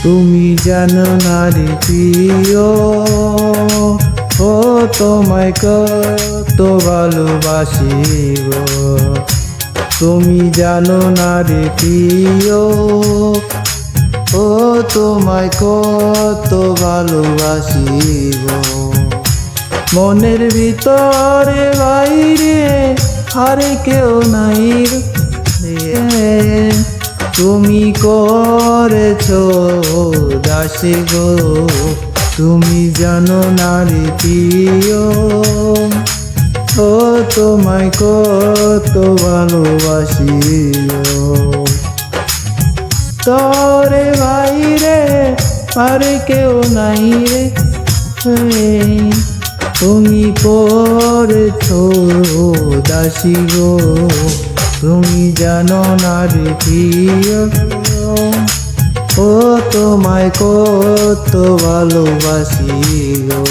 তুমি জানো না রে প্রিয়, ও তোমায় কত ভালোবাসি গো। তুমি জানো না রে প্রিয়, ও তোমায় কত ভালোবাসি গো। মনের ভিতরে বাইরে আর কেউ নাই রে, তুমি করেছো দাসী গো। তুমি জানো না রে প্রিয়, ও তোমায় কত ভালোবাসি গো। তোরে বাইরে আর কেউ নাই রে, তুমি করেছো দাসী গো। তুমি জানো না রে প্রিয়, ও তোমায় কত ভালোবাসি গো।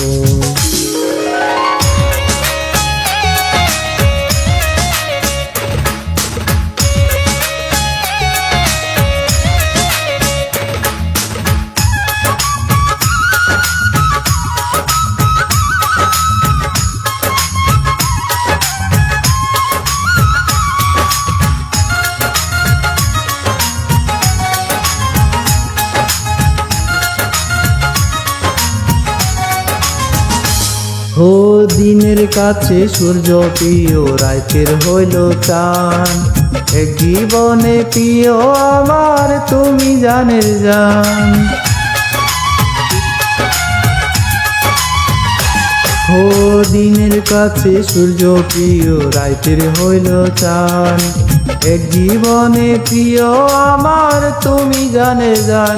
ও দিনের কাছে সূর্য প্রিয়, রাতের হইল চাঁদ। এক জীবনে প্রিয় আমার, তুমি জানের জান। ও দিনের কাছে সূর্য প্রিয়, রাতের হইল চাঁদ। এক জীবনে প্রিয় আমার, তুমি জানের জান।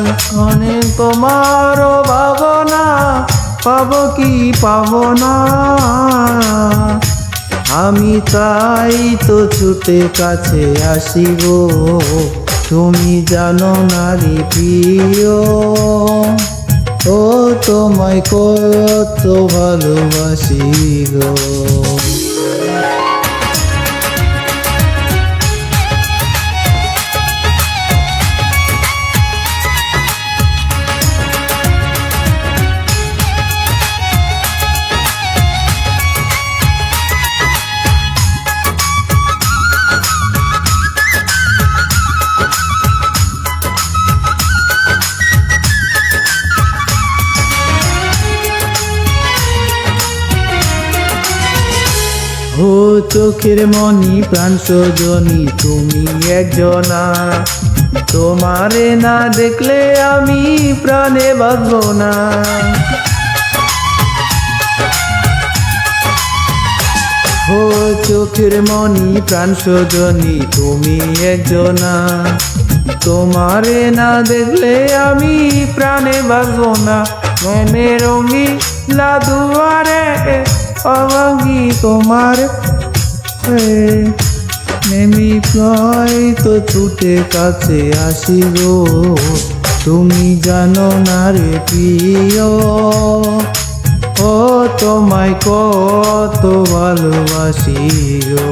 অনেক তোমার ভাবনা, পাবো কি পাবো না, আমি তাই তো ছুটে কাছে আসিব। তুমি জানো না রে প্রিয়, ও তোমায় কত ভালোবাসি গো। ও চোখের মনি প্রাণ সজনী, তুমি একজনা। তোমারে না দেখলে আমি প্রাণে বাঁচব না। ও চোখের মনি প্রাণ সজনী, তুমি একজনা। তোমারে না দেখলে আমি প্রাণে বাঁচব না। মনে রঙি লাদুয়ারে অবাঙ্গি তোমার, নেমি প্রায় তো ছুটে কাছে আসি গো। তুমি জানো না রে প্রিয়, ও তোমায় কত ভালোবাসি গো।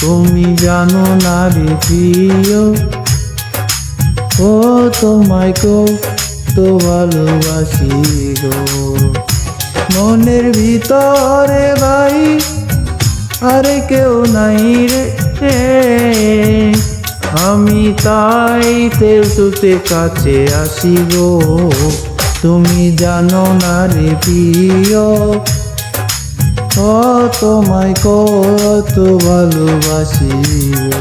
তুমি জানো না রে প্রিয়, ও তোমায় কত ভালোবাসি গো। মনের ভিতরে ভাই আর কেউ নাই রে, আমি তাই তেল সুতে কাছে আসি গো। তুমি জানো না রে প্রিয়, ও তোমায় কত ভালোবাসি গো।